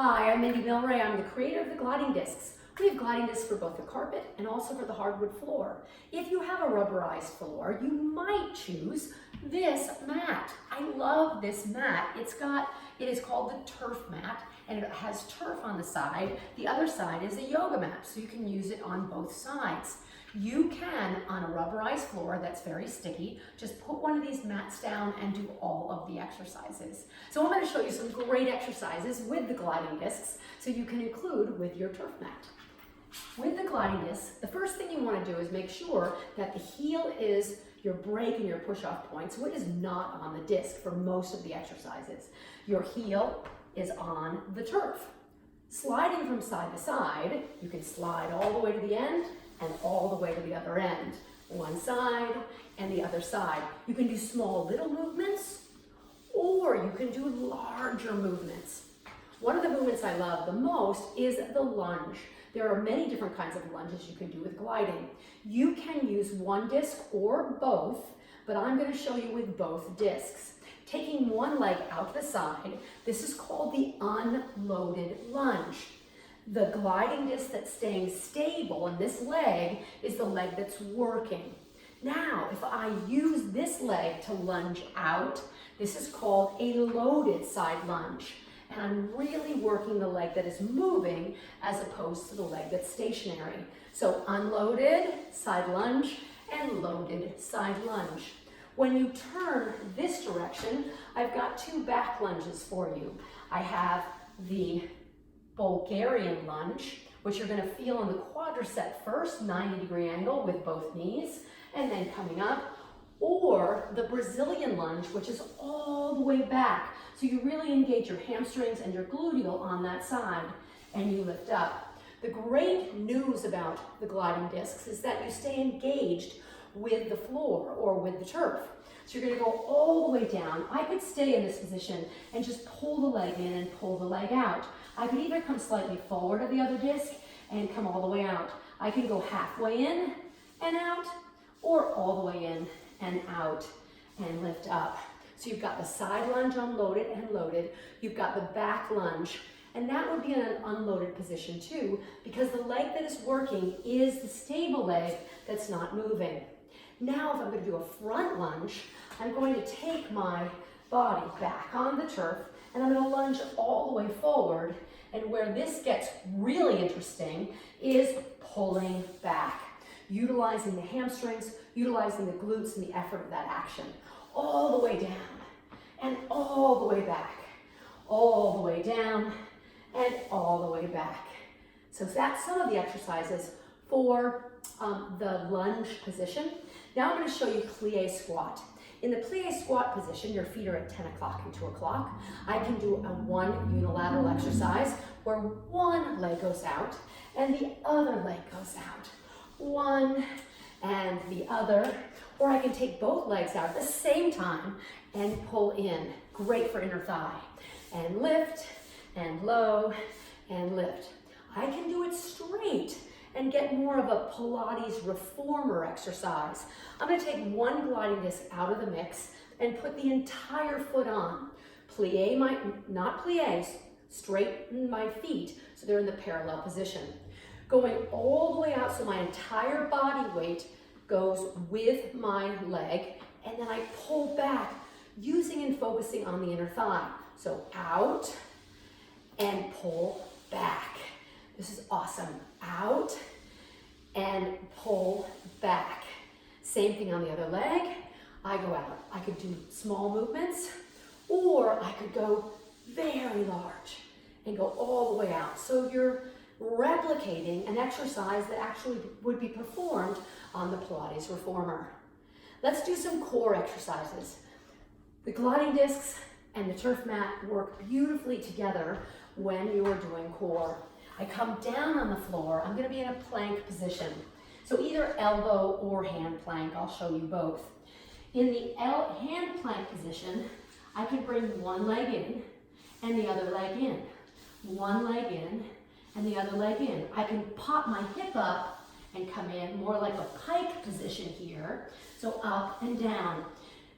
Hi, I'm Mindy Mylrea. I'm the creator of the gliding discs. We have gliding discs for both the carpet and also for the hardwood floor. If you have a rubberized floor, you might choose this mat. I love this mat. It is called the turf mat, and it has turf on the side. The other side is a yoga mat, so you can use it on both sides. You can, on a rubberized floor that's very sticky, just put one of these mats down and do all of the exercises. So I'm going to show you some great exercises with the gliding discs so you can include with your turf mat. With the gliding disc, the first thing you want to do is make sure that the heel is your break and your push-off point, so it is not on the disc for most of the exercises. Your heel is on the turf. Sliding from side to side, you can slide all the way to the end and all the way to the other end. One side and the other side. You can do small little movements or you can do larger movements. One of the movements I love the most is the lunge. There are many different kinds of lunges you can do with gliding. You can use one disc or both, but I'm going to show you with both discs. Taking one leg out the side, this is called the unloaded lunge. The gliding disc that's staying stable in this leg is the leg that's working. Now, if I use this leg to lunge out, this is called a loaded side lunge. And I'm really working the leg that is moving as opposed to the leg that's stationary. So unloaded side lunge and loaded side lunge. When you turn this direction, I've got two back lunges for you. I have the Bulgarian lunge, which you're going to feel on the quadricep first, 90-degree angle with both knees, and then coming up, or the Brazilian lunge, which is all the way back. So you really engage your hamstrings and your gluteal on that side, and you lift up. The great news about the gliding discs is that you stay engaged with the floor or with the turf. So you're going to go all the way down. I could stay in this position and just pull the leg in and pull the leg out. I could either come slightly forward of the other disc and come all the way out. I can go halfway in and out, or all the way in and out and lift up. So you've got the side lunge unloaded and loaded. You've got the back lunge, and that would be in an unloaded position too, because the leg that is working is the stable leg that's not moving. Now, if I'm going to do a front lunge, I'm going to take my body back on the turf, and I'm going to lunge all the way forward. And where this gets really interesting is pulling back, utilizing the hamstrings, utilizing the glutes and the effort of that action. All the way down and all the way back, all the way down and all the way back. So that's some of the exercises for the lunge position. Now I'm going to show you plie squat. In the plie squat position, your feet are at 10 o'clock and 2 o'clock. I can do a one unilateral exercise where one leg goes out and the other leg goes out. One and the other. Or I can take both legs out at the same time and pull in. Great for inner thigh. And lift and low and lift. I can do it straight and get more of a Pilates reformer exercise. I'm going to take one gliding disc out of the mix and put the entire foot on. Plie not plies, straighten my feet so they're in the parallel position. Going all the way out so my entire body weight goes with my leg, and then I pull back using and focusing on the inner thigh. So out and pull back. This is awesome. Out and pull back. Same thing on the other leg. I go out. I could do small movements, or I could go very large and go all the way out. So you're replicating an exercise that actually would be performed on the Pilates reformer. Let's do some core exercises. The gliding discs and the turf mat work beautifully together when you're doing core. I come down on the floor. I'm going to be in a plank position. So either elbow or hand plank. I'll show you both. In the hand plank position, I can bring one leg in and the other leg in. One leg in and the other leg in. I can pop my hip up and come in more like a pike position here. So up and down.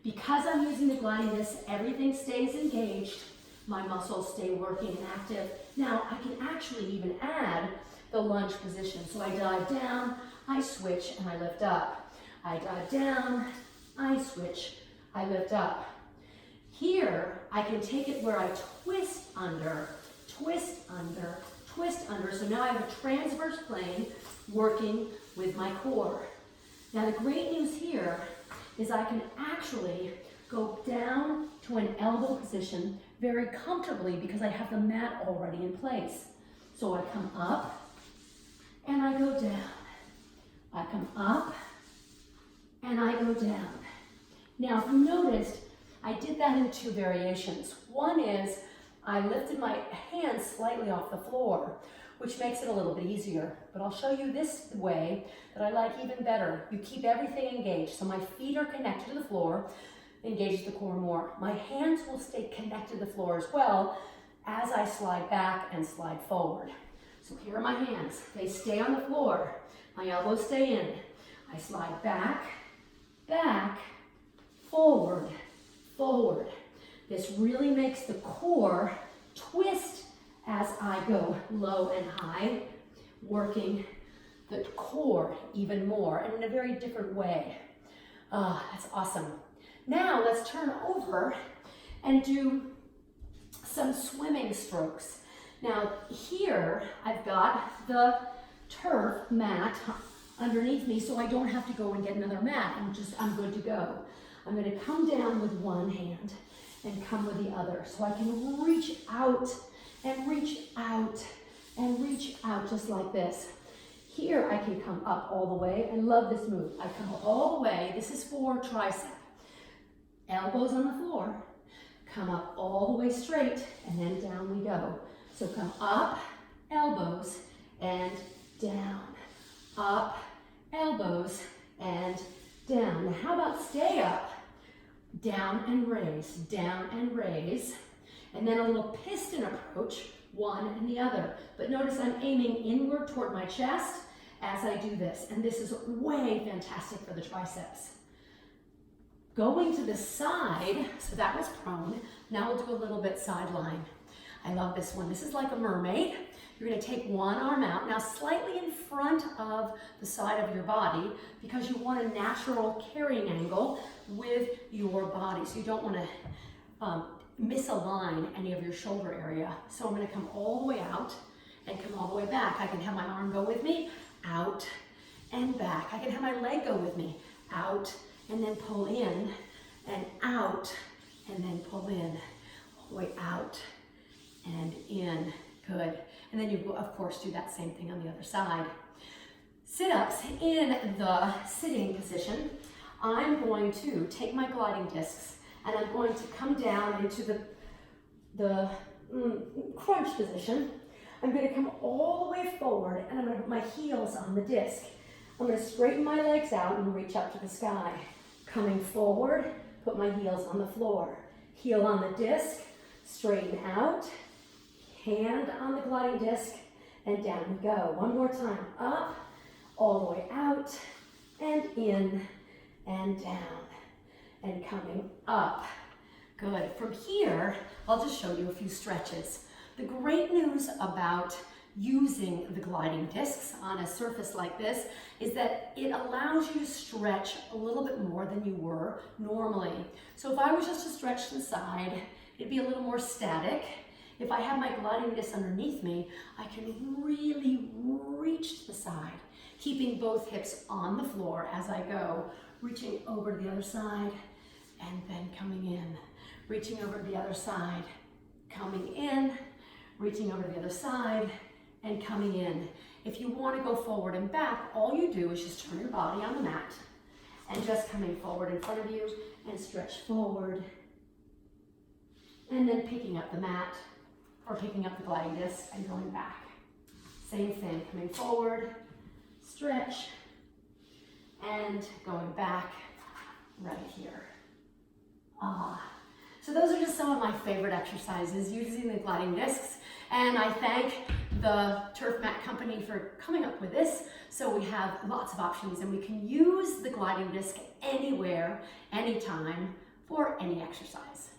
Because I'm using the gliding disc, everything stays engaged. my muscles stay working and active. Now I can actually even add the lunge position. So I dive down, I switch, and I lift up. I dive down, I switch, I lift up. Here, I can take it where I twist under, twist under, twist under. So now I have a transverse plane working with my core. Now the great news here is I can actually go down to an elbow position very comfortably because I have the mat already in place. So I come up and I go down. I come up and I go down. Now if you noticed, I did that in two variations. One is I lifted my hands slightly off the floor, which makes it a little bit easier. But I'll show you this way that I like even better. You keep everything engaged. So my feet are connected to the floor, engage the core more. My hands will stay connected to the floor as well as I slide back and slide forward. So here are my hands. They stay on the floor. My elbows stay in. I slide back, back, forward, forward. This really makes the core twist as I go low and high, working the core even more and in a very different way. That's awesome. Now let's turn over and do some swimming strokes. Now here I've got the turf mat underneath me so I don't have to go and get another mat. I'm good to go. I'm going to come down with one hand and come with the other so I can reach out and reach out and reach out just like this. Here I can come up all the way. I love this move. I come all the way. This is for tricep. Elbows on the floor. Come up all the way straight and then down we go. So come up, elbows, and down. Up, elbows, and down. Now how about stay up? Down and raise, and then a little piston approach, one and the other. But notice I'm aiming inward toward my chest as I do this, and this is way fantastic for the triceps. Going to the side, so that was prone. Now we'll do a little bit sideline. I love this one. This is like a mermaid. You're going to take one arm out, now slightly in front of the side of your body because you want a natural carrying angle with your body. So you don't want to misalign any of your shoulder area. So I'm going to come all the way out and come all the way back. I can have my arm go with me, out and back. I can have my leg go with me, out and then pull in and out and then pull in, all the way out and in. Good. And then you, of course, do that same thing on the other side. Sit-ups in the sitting position. I'm going to take my gliding discs and I'm going to come down into the crunch position. I'm going to come all the way forward and I'm going to put my heels on the disc. I'm going to straighten my legs out and reach up to the sky. Coming forward, put my heels on the floor. Heel on the disc, straighten out. Hand on the gliding disc, and down we go. One more time, up, all the way out, and in, and down, and coming up. Good. From here, I'll just show you a few stretches. The great news about using the gliding discs on a surface like this is that it allows you to stretch a little bit more than you were normally. So if I was just to stretch to the side, it'd be a little more static. If I have my gliding disc underneath me, I can really reach to the side, keeping both hips on the floor as I go, reaching over to the other side and then coming in, reaching over to the other side, coming in, reaching over to the other side and coming in. If you want to go forward and back, all you do is just turn your body on the mat and just coming forward in front of you and stretch forward and then picking up the mat or picking up the gliding disc and going back. Same thing, coming forward, stretch, and going back right here. So those are just some of my favorite exercises using the gliding discs, and I thank the Turf Mat Company for coming up with this, so we have lots of options and we can use the gliding disc anywhere, anytime, for any exercise.